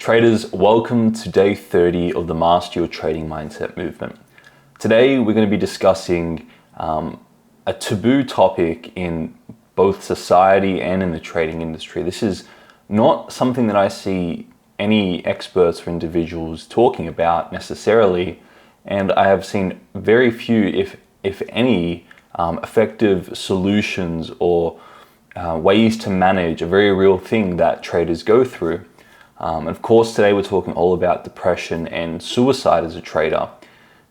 Traders, welcome to day 30 of the Master Your Trading Mindset movement. Today we're going to be discussing a taboo topic in both society and in the trading industry. This is not something that I see any experts or individuals talking about necessarily, and I have seen very few, if any, effective solutions or ways to manage a very real thing that traders go through. And of course, today we're talking all about depression and suicide as a trader.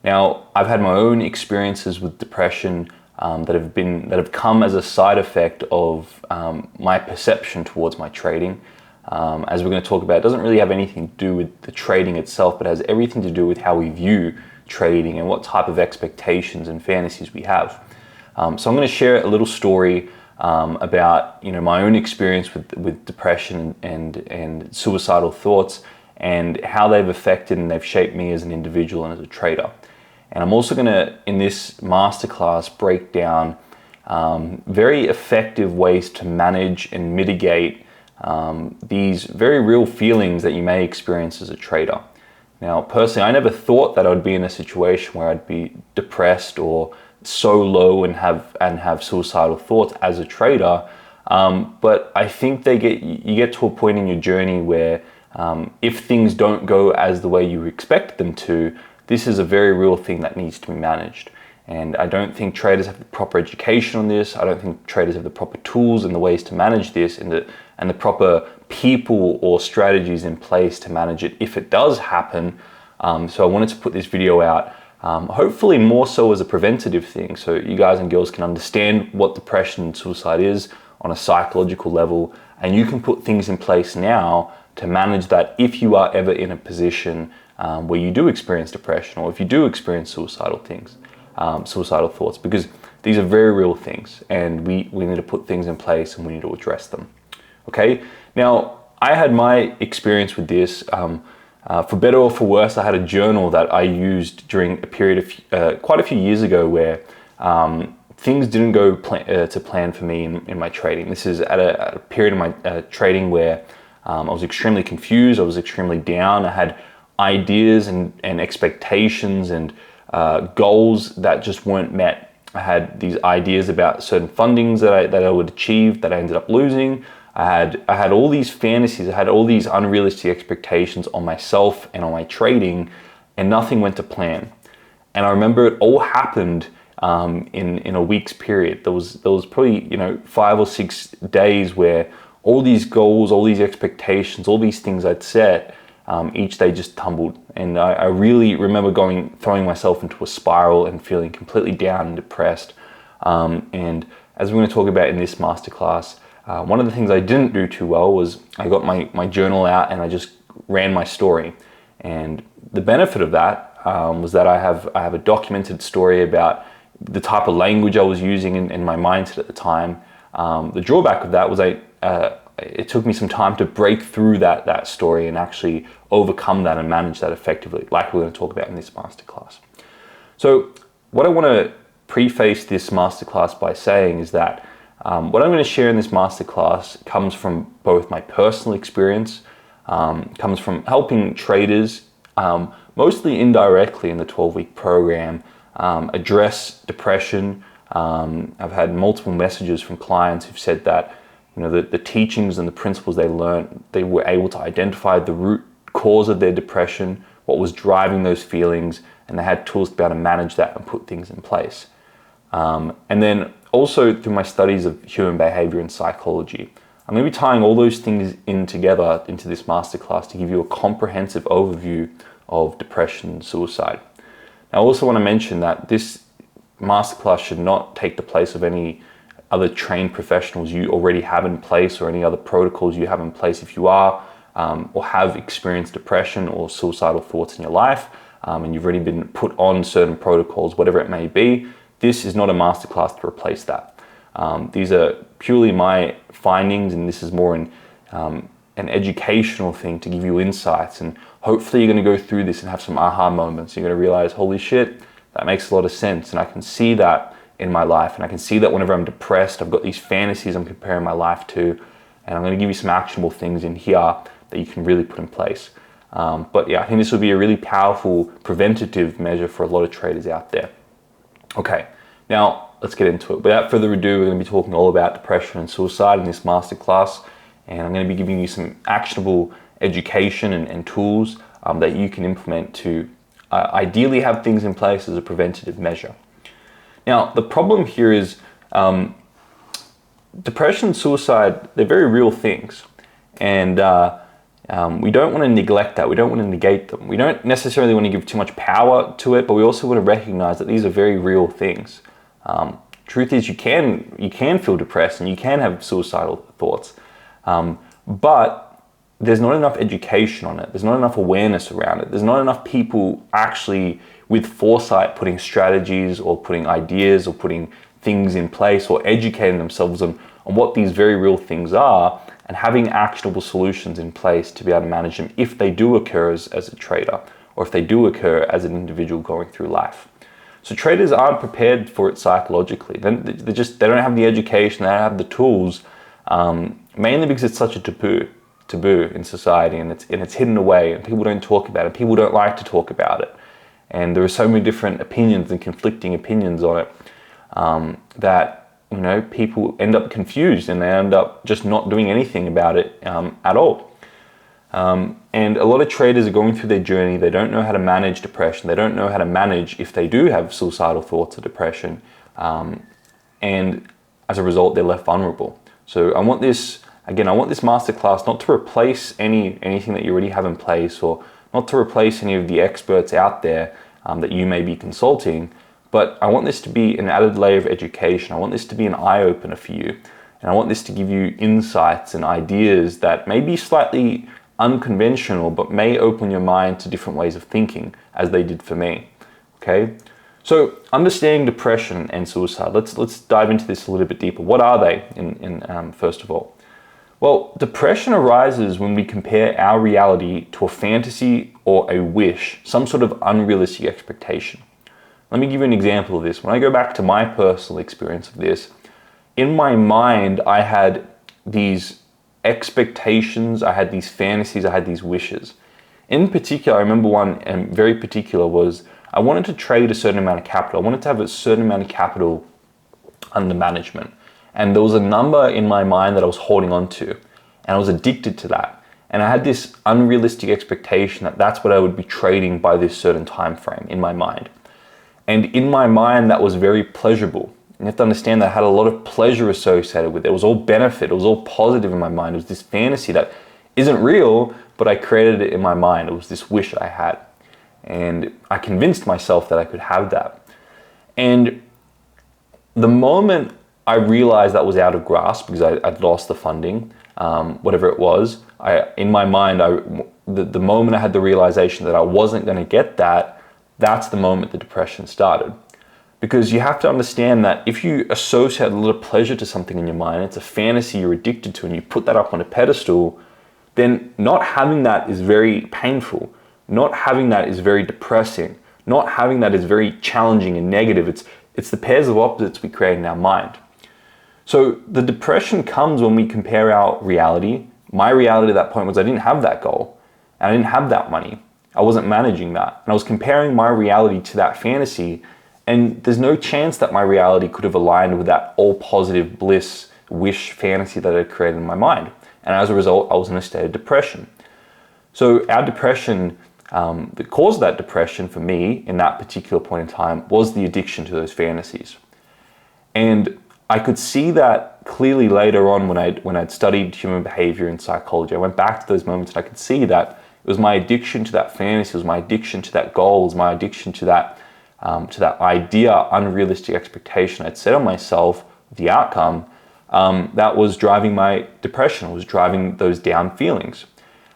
Now, I've had my own experiences with depression that have come as a side effect of my perception towards my trading. As we're going to talk about, it doesn't really have anything to do with the trading itself, but has everything to do with how we view trading and what type of expectations and fantasies we have. So I'm going to share a little story about my own experience with depression and suicidal thoughts, and how they've affected and they've shaped me as an individual and as a trader. And I'm also going to, in this masterclass, break down very effective ways to manage and mitigate these very real feelings that you may experience as a trader. Now, personally, I never thought that I'd be in a situation where I'd be depressed or so low and have suicidal thoughts as a trader, but I think you get to a point in your journey where if things don't go as the way you expect them to, this is a very real thing that needs to be managed. And I don't think traders have the proper education on this. I don't think traders have the proper tools and the ways to manage this, and the proper people or strategies in place to manage it if it does happen. So I wanted to put this video out, hopefully more so as a preventative thing, so you guys and girls can understand what depression and suicide is on a psychological level, and you can put things in place now to manage that if you are ever in a position where you do experience depression, or if you do experience suicidal thoughts, because these are very real things, and we need to put things in place and we need to address them. Okay, now I had my experience with this. For better or for worse, I had a journal that I used during a period of quite a few years ago where things didn't go to plan for me in my trading. This is at a period of my trading where I was extremely confused, I was extremely down, I had ideas and expectations and goals that just weren't met. I had these ideas about certain fundings that I would achieve that I ended up losing. I had all these fantasies, I had all these unrealistic expectations on myself and on my trading, and nothing went to plan. And I remember it all happened in a week's period. There was probably 5 or 6 days where all these goals, all these expectations, all these things I'd set, each day just tumbled. And I really remember throwing myself into a spiral and feeling completely down and depressed. And as we're going to talk about in this masterclass, one of the things I didn't do too well was I got my journal out and I just ran my story. And the benefit of that was that I have a documented story about the type of language I was using in my mindset at the time. The drawback of that was it took me some time to break through that story and actually overcome that and manage that effectively, like we're going to talk about in this masterclass. So what I want to preface this masterclass by saying is that what I'm going to share in this masterclass comes from both my personal experience, comes from helping traders, mostly indirectly in the 12-week program, address depression. I've had multiple messages from clients who've said that the teachings and the principles they learned, they were able to identify the root cause of their depression, what was driving those feelings, and they had tools to be able to manage that and put things in place. And then also through my studies of human behavior and psychology, I'm going to be tying all those things in together into this masterclass to give you a comprehensive overview of depression and suicide. Now, I also want to mention that this masterclass should not take the place of any other trained professionals you already have in place, or any other protocols you have in place if you are or have experienced depression or suicidal thoughts in your life, and you've already been put on certain protocols, whatever it may be. This is not a masterclass to replace that. These are purely my findings, and this is more an educational thing to give you insights, and hopefully you're going to go through this and have some aha moments. You're going to realize, holy shit, that makes a lot of sense, and I can see that in my life, and I can see that whenever I'm depressed, I've got these fantasies I'm comparing my life to, and I'm going to give you some actionable things in here that you can really put in place. But yeah, I think this would be a really powerful preventative measure for a lot of traders out there. Okay, now let's get into it. Without further ado, we're going to be talking all about depression and suicide in this masterclass, and I'm going to be giving you some actionable education and tools that you can implement to ideally have things in place as a preventative measure. Now, the problem here is depression and suicide, they're very real things, and we don't want to neglect that. We don't want to negate them. We don't necessarily want to give too much power to it, but we also want to recognize that these are very real things. Truth is, you can feel depressed and you can have suicidal thoughts, but there's not enough education on it. There's not enough awareness around it. There's not enough people actually with foresight putting strategies or putting ideas or putting things in place or educating themselves on what these very real things are and having actionable solutions in place to be able to manage them if they do occur as a trader or if they do occur as an individual going through life. So traders aren't prepared for it psychologically. They don't have the education, they don't have the tools, mainly because it's such a taboo in society, and it's hidden away, and people don't talk about it. People don't like to talk about it, and there are so many different opinions and conflicting opinions on it that people end up confused and they end up just not doing anything about it at all. And a lot of traders are going through their journey. They don't know how to manage depression. They don't know how to manage if they do have suicidal thoughts or depression, and as a result, they're left vulnerable. So I want this masterclass not to replace anything that you already have in place, or not to replace any of the experts out there that you may be consulting, but I want this to be an added layer of education. I want this to be an eye-opener for you, and I want this to give you insights and ideas that may be slightly unconventional, but may open your mind to different ways of thinking, as they did for me. Okay, so understanding depression and suicide. Let's dive into this a little bit deeper. What are they? First of all, well, depression arises when we compare our reality to a fantasy or a wish, some sort of unrealistic expectation. Let me give you an example of this. When I go back to my personal experience of this, in my mind, I had these expectations, I had these fantasies, I had these wishes. In particular, I remember one very particular was I wanted to trade a certain amount of capital. I wanted to have a certain amount of capital under management. And there was a number in my mind that I was holding on to, and I was addicted to that. And I had this unrealistic expectation that that's what I would be trading by this certain time frame in my mind. And in my mind, that was very pleasurable. You have to understand that I had a lot of pleasure associated with it. It was all benefit. It was all positive in my mind. It was this fantasy that isn't real, but I created it in my mind. It was this wish I had. And I convinced myself that I could have that. And the moment I realized that was out of grasp because I'd lost the funding, whatever it was, in my mind, the moment I had the realization that I wasn't going to get that, that's the moment the depression started. Because you have to understand that if you associate a lot of pleasure to something in your mind, it's a fantasy you're addicted to, and you put that up on a pedestal, then not having that is very painful. Not having that is very depressing. Not having that is very challenging and negative. It's the pairs of opposites we create in our mind. So the depression comes when we compare our reality. My reality at that point was I didn't have that goal, and I didn't have that money. I wasn't managing that. And I was comparing my reality to that fantasy, and there's no chance that my reality could have aligned with that all positive bliss, wish, fantasy that I created in my mind. And as a result, I was in a state of depression. So our depression, the cause of that depression for me in that particular point in time was the addiction to those fantasies. And I could see that clearly later on when I'd studied human behavior and psychology. I went back to those moments and I could see that it was my addiction to that fantasy, it was my addiction to that goal, it was my addiction to that idea, unrealistic expectation I'd set on myself, the outcome, that was driving my depression, it was driving those down feelings.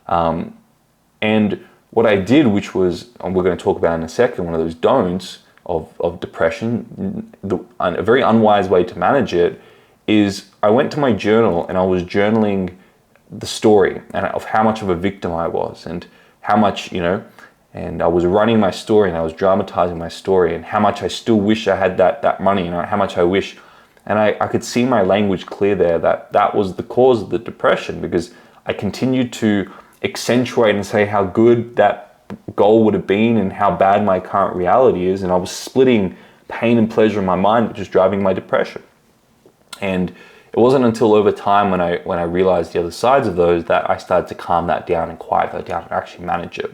And what I did, which was, and we're going to talk about in a second, one of those don'ts of depression, a very unwise way to manage it, is I went to my journal and I was journaling the story and of how much of a victim I was, and how much, and I was running my story and I was dramatizing my story, and how much I still wish I had that money, how much I wish. And I could see my language clear there that was the cause of the depression, because I continued to accentuate and say how good that goal would have been and how bad my current reality is. And I was splitting pain and pleasure in my mind, which was driving my depression. And it wasn't until over time when I realized the other sides of those that I started to calm that down and quiet that down and actually manage it.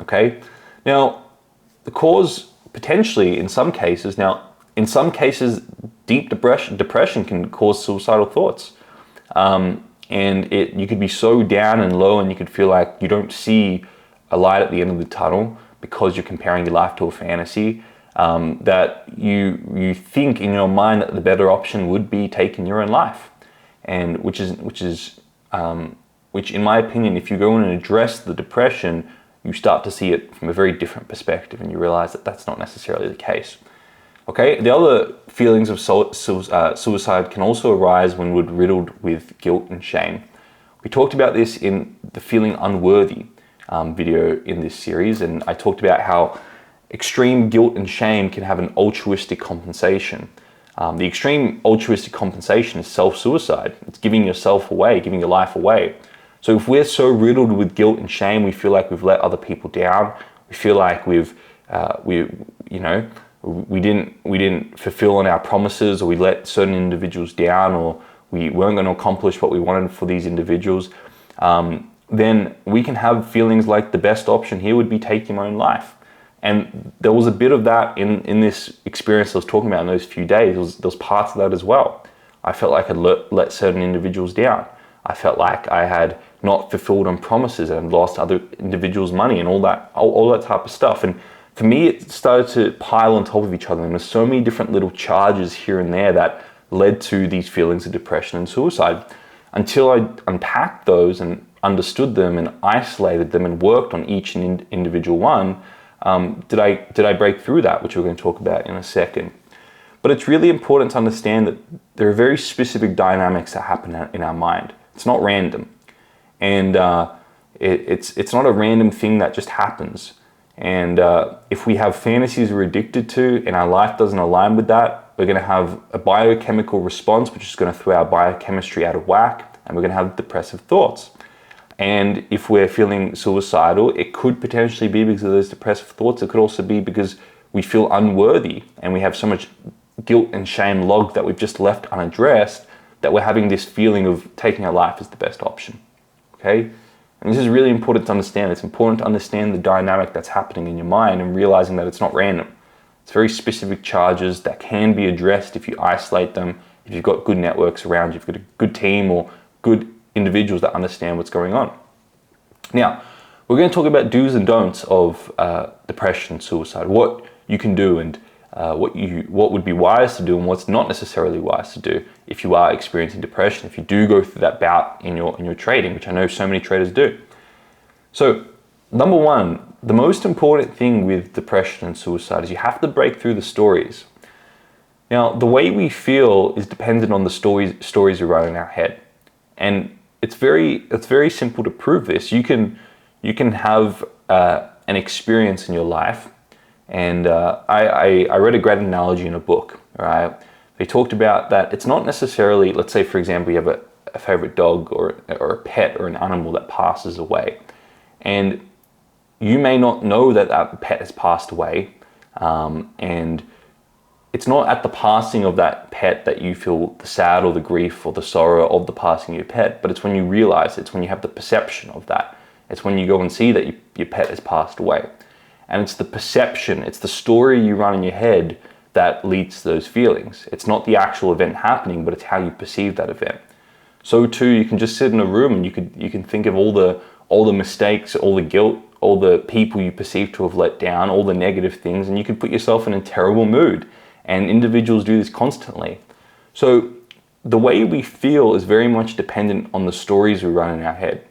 Okay? Now, the cause potentially in some cases, deep depression can cause suicidal thoughts. And you could be so down and low and you could feel like you don't see a light at the end of the tunnel because you're comparing your life to a fantasy, that you think in your mind that the better option would be taking your own life. And which in my opinion, if you go in and address the depression, you start to see it from a very different perspective and you realize that that's not necessarily the case. Okay, the other feelings of suicide can also arise when we're riddled with guilt and shame. We talked about this in the feeling unworthy video in this series, and I talked about how extreme guilt and shame can have an altruistic compensation. The extreme altruistic compensation is self-suicide. It's giving yourself away, giving your life away. So if we're so riddled with guilt and shame, we feel like we've let other people down. We feel like we didn't fulfill on our promises, or we let certain individuals down, or we weren't going to accomplish what we wanted for these individuals, then we can have feelings like the best option here would be taking my own life. And there was a bit of that in this experience I was talking about in those few days. There was parts of that as well. I felt like I'd let certain individuals down. I felt like I had not fulfilled on promises and lost other individuals' money and all that type of stuff. And for me, it started to pile on top of each other. And there's so many different little charges here and there that led to these feelings of depression and suicide. Until I unpacked those and understood them and isolated them and worked on each individual one, did I break through that, which we're going to talk about in a second. But it's really important to understand that there are very specific dynamics that happen in our mind. It's not random. And it's not a random thing that just happens. And if we have fantasies we're addicted to and our life doesn't align with that, we're going to have a biochemical response, which is going to throw our biochemistry out of whack, and we're going to have depressive thoughts. And if we're feeling suicidal, it could potentially be because of those depressive thoughts. It could also be because we feel unworthy and we have so much guilt and shame logged that we've just left unaddressed that we're having this feeling of taking our life as the best option. Okay? And this is really important to understand. It's important to understand the dynamic that's happening in your mind and realizing that it's not random. It's very specific charges that can be addressed if you isolate them, if you've got good networks around you, if you've got a good team or good individuals that understand what's going on. Now, we're going to talk about do's and don'ts of depression and suicide, what you can do and what would be wise to do and what's not necessarily wise to do if you are experiencing depression, if you do go through that bout in your trading, which I know so many traders do. So, number one, the most important thing with depression and suicide is you have to break through the stories. Now, the way we feel is dependent on the stories we run in our head. And it's very simple to prove this. You can have an experience in your life, and I read a great analogy in a book. Right, they talked about that it's not necessarily. Let's say, for example, you have a favorite dog or a pet or an animal that passes away, and you may not know that pet has passed away, and it's not at the passing of that pet that you feel the sad or the grief or the sorrow of the passing of your pet, but it's when you realize, it's when you have the perception of that. It's when you go and see that your pet has passed away. And it's the perception, it's the story you run in your head that leads to those feelings. It's not the actual event happening, but it's how you perceive that event. So too, you can just sit in a room and you can think of all the mistakes, all the guilt, all the people you perceive to have let down, all the negative things, and you can put yourself in a terrible mood. And individuals do this constantly. So the way we feel is very much dependent on the stories we run in our head.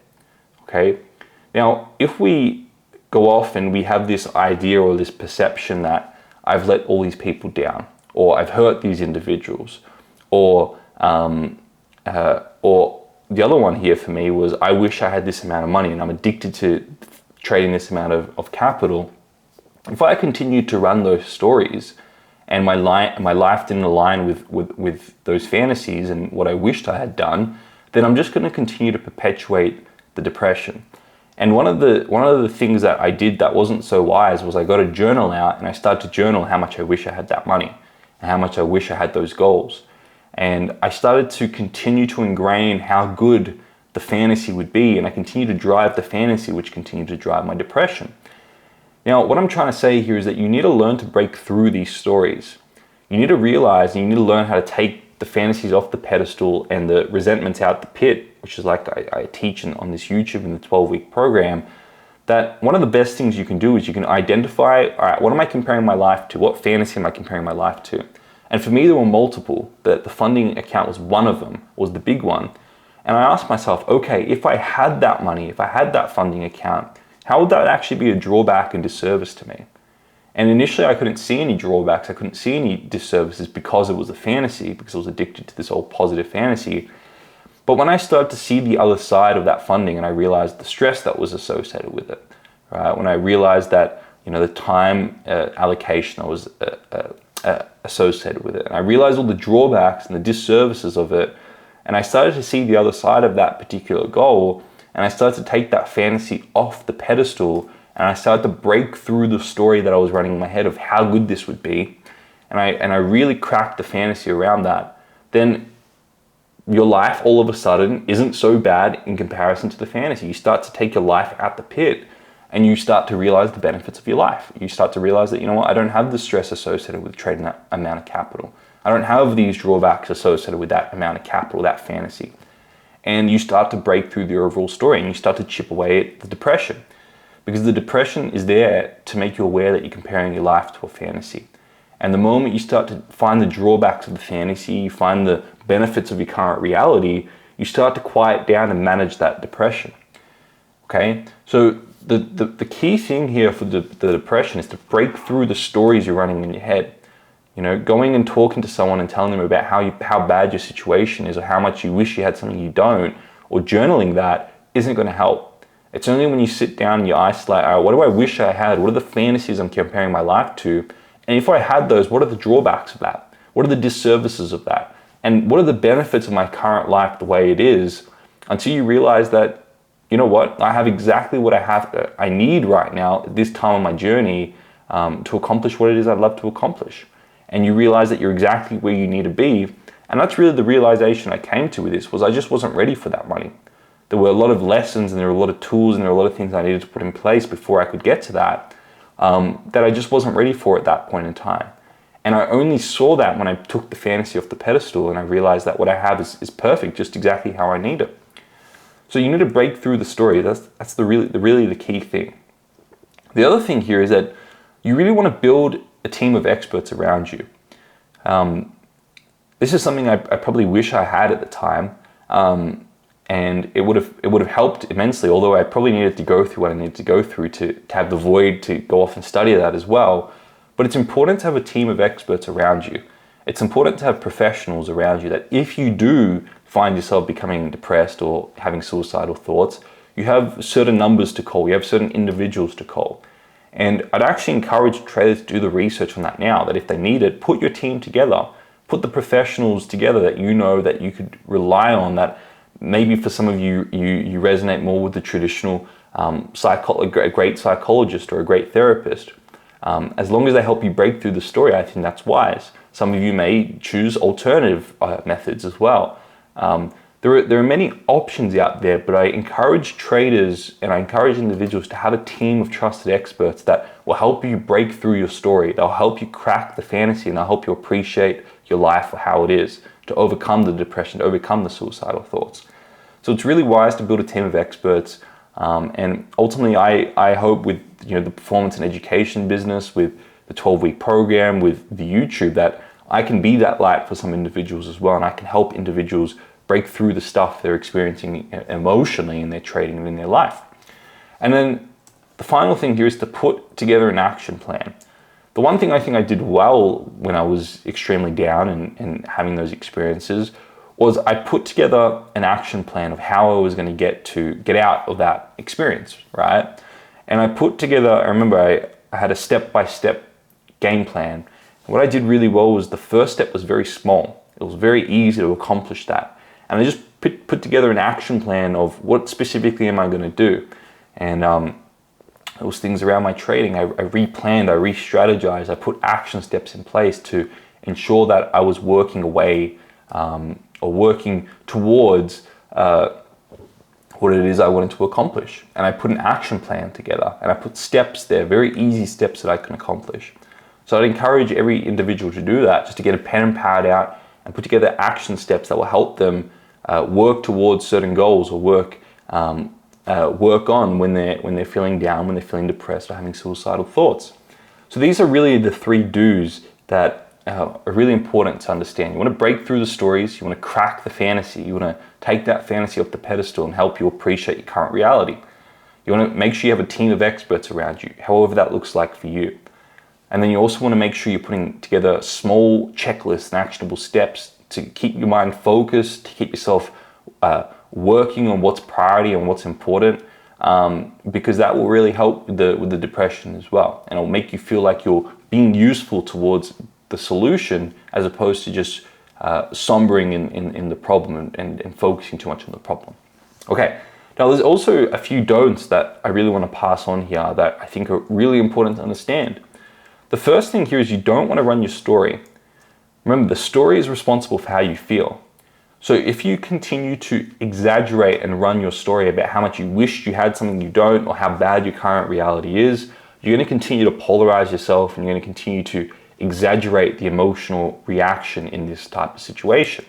Okay? Now, if we go off and we have this idea or this perception that I've let all these people down, or I've hurt these individuals, or the other one here for me was I wish I had this amount of money and I'm addicted to trading this amount of capital. If I continue to run those stories, and my life didn't align with those fantasies and what I wished I had done, then I'm just going to continue to perpetuate the depression. And one of the things that I did that wasn't so wise was I got a journal out and I started to journal how much I wish I had that money and how much I wish I had those goals. And I started to continue to ingrain how good the fantasy would be, and I continued to drive the fantasy, which continued to drive my depression. Now, what I'm trying to say here is that you need to learn to break through these stories. You need to realize and you need to learn how to take the fantasies off the pedestal and the resentments out the pit, which is like I teach on this YouTube in the 12-week program, that one of the best things you can do is you can identify, all right, what am I comparing my life to? What fantasy am I comparing my life to? And for me, there were multiple, but the funding account was one of them, was the big one. And I asked myself, okay, if I had that money, if I had that funding account, how would that actually be a drawback and disservice to me? And initially I couldn't see any drawbacks, I couldn't see any disservices because it was a fantasy, because I was addicted to this old positive fantasy. But when I started to see the other side of that funding and I realized the stress that was associated with it, right? When I realized that, the time allocation that was associated with it, and I realized all the drawbacks and the disservices of it, and I started to see the other side of that particular goal, and I started to take that fantasy off the pedestal, and I started to break through the story that I was running in my head of how good this would be, and I really cracked the fantasy around that, then your life all of a sudden isn't so bad in comparison to the fantasy. You start to take your life out the pit, and you start to realize the benefits of your life. You start to realize that, I don't have the stress associated with trading that amount of capital. I don't have these drawbacks associated with that amount of capital, that fantasy. And you start to break through the overall story and you start to chip away at the depression. Because the depression is there to make you aware that you're comparing your life to a fantasy. And the moment you start to find the drawbacks of the fantasy, you find the benefits of your current reality, you start to quiet down and manage that depression. Okay? So the key thing here for the depression is to break through the stories you're running in your head. Going and talking to someone and telling them about how bad your situation is or how much you wish you had something you don't, or journaling that isn't going to help. It's only when you sit down and you isolate, all right, what do I wish I had? What are the fantasies I'm comparing my life to? And if I had those, what are the drawbacks of that? What are the disservices of that? And what are the benefits of my current life the way it is? Until you realize that, I have exactly what I need right now at this time of my journey to accomplish what it is I'd love to accomplish. And you realize that you're exactly where you need to be. And that's really the realization I came to with this, was I just wasn't ready for that money. There were a lot of lessons and there were a lot of tools and there were a lot of things I needed to put in place before I could get to that, that I just wasn't ready for at that point in time. And I only saw that when I took the fantasy off the pedestal and I realized that what I have is perfect, just exactly how I need it. So you need to break through the story. That's really the key thing. The other thing here is that you really want to build a team of experts around you. This is something I probably wish I had at the time, and it would have helped immensely. Although I probably needed to go through what I needed to go through to have the void to go off and study that as well. But it's important to have a team of experts around you. It's important to have professionals around you that if you do find yourself becoming depressed or having suicidal thoughts, you have certain numbers to call. You have certain individuals to call. And I'd actually encourage traders to do the research on that now, that if they need it, put your team together, put the professionals together that that you could rely on, that maybe for some of you resonate more with the traditional a great psychologist or a great therapist. As long as they help you break through the story, I think that's wise. Some of you may choose alternative methods as well. There are many options out there, but I encourage traders and I encourage individuals to have a team of trusted experts that will help you break through your story. They'll help you crack the fantasy and they'll help you appreciate your life for how it is, to overcome the depression, to overcome the suicidal thoughts. So it's really wise to build a team of experts. And ultimately, I hope with the performance and education business, with the 12-week program, with the YouTube, that I can be that light for some individuals as well, and I can help individuals break through the stuff they're experiencing emotionally in their trading and in their life. And then the final thing here is to put together an action plan. The one thing I think I did well when I was extremely down and having those experiences was I put together an action plan of how I was going to get out of that experience, right? And I put together, I remember I had a step-by-step game plan. What I did really well was the first step was very small. It was very easy to accomplish that. And I just put together an action plan of what specifically am I going to do. And those things around my trading, I replanned, I re-strategized, I put action steps in place to ensure that I was working away or working towards what it is I wanted to accomplish. And I put an action plan together, and I put steps there, very easy steps that I can accomplish. So I'd encourage every individual to do that, just to get a pen and pad out and put together action steps that will help them work towards certain goals, or work on when they're feeling down, when they're feeling depressed, or having suicidal thoughts. So these are really the 3 do's that are really important to understand. You want to break through the stories, you want to crack the fantasy, you want to take that fantasy off the pedestal and help you appreciate your current reality. You want to make sure you have a team of experts around you, however that looks like for you. And then you also want to make sure you're putting together small checklists and actionable steps to keep your mind focused, to keep yourself working on what's priority and what's important, because that will really help with the depression as well. And it'll make you feel like you're being useful towards the solution, as opposed to just sombering in the problem and focusing too much on the problem. Okay, now there's also a few don'ts that I really want to pass on here that I think are really important to understand. The first thing here is you don't want to run your story. Remember, the story is responsible for how you feel. So if you continue to exaggerate and run your story about how much you wish you had something you don't, or how bad your current reality is, you're going to continue to polarize yourself, and you're going to continue to exaggerate the emotional reaction in this type of situation.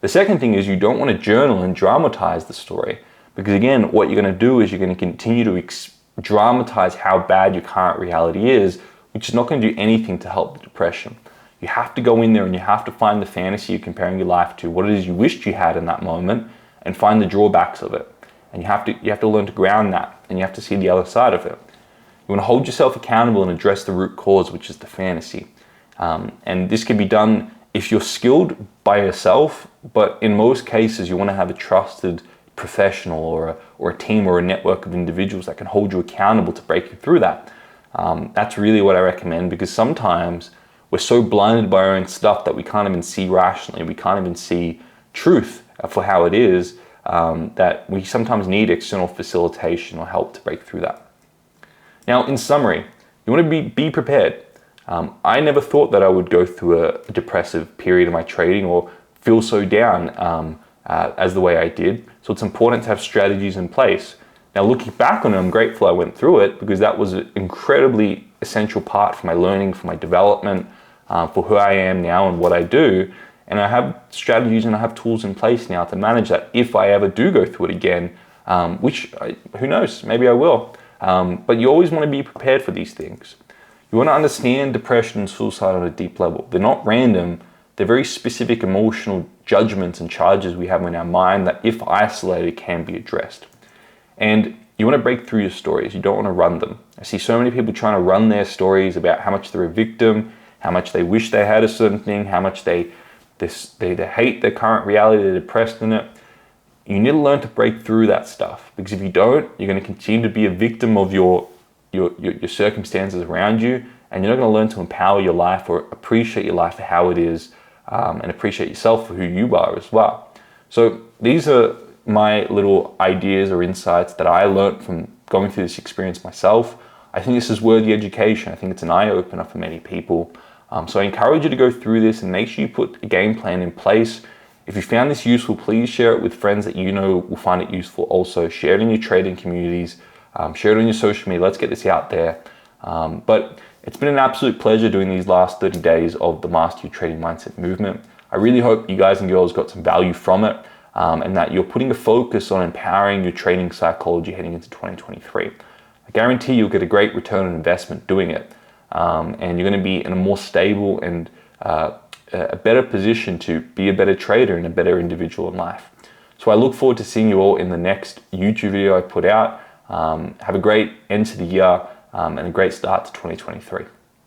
The second thing is you don't want to journal and dramatize the story, because again, what you're going to do is you're going to continue to dramatize how bad your current reality is, which is not going to do anything to help the depression. You have to go in there and you have to find the fantasy you're comparing your life to, what it is you wished you had in that moment, and find the drawbacks of it. And you have to learn to ground that, and you have to see the other side of it. You want to hold yourself accountable and address the root cause, which is the fantasy. And this can be done if you're skilled by yourself, but in most cases you want to have a trusted professional or a team or a network of individuals that can hold you accountable to break you through that. That's really what I recommend, because sometimes we're so blinded by our own stuff that we can't even see rationally, we can't even see truth for how it is, that we sometimes need external facilitation or help to break through that. Now, in summary, you want to be prepared. I never thought that I would go through a depressive period in my trading or feel so down as the way I did. So it's important to have strategies in place. Now, looking back on it, I'm grateful I went through it, because that was an incredibly essential part for my learning, for my development, for who I am now and what I do. And I have strategies and I have tools in place now to manage that if I ever do go through it again, who knows, maybe I will. But you always want to be prepared for these things. You want to understand depression and suicide on a deep level. They're not random. They're very specific emotional judgments and charges we have in our mind that, if isolated, can be addressed. And you want to break through your stories. You don't want to run them. I see so many people trying to run their stories about how much they're a victim, how much they wish they had a certain thing, how much they hate their current reality, they're depressed in it. You need to learn to break through that stuff, because if you don't, you're going to continue to be a victim of your circumstances around you, and you're not going to learn to empower your life or appreciate your life for how it is, and appreciate yourself for who you are as well. So these are my little ideas or insights that I learned from going through this experience myself. I think this is worthy education. I think it's an eye-opener for many people. So I encourage you to go through this and make sure you put a game plan in place. If you found this useful, please share it with friends that you know will find it useful also. Share it in your trading communities. Share it on your social media. Let's get this out there. But it's been an absolute pleasure doing these last 30 days of the Master Your Trading Mindset movement. I really hope you guys and girls got some value from it, and that you're putting a focus on empowering your trading psychology heading into 2023. I guarantee you'll get a great return on investment doing it, and you're going to be in a more stable and a better position to be a better trader and a better individual in life. So I look forward to seeing you all in the next YouTube video I put out. Have a great end to the year and a great start to 2023.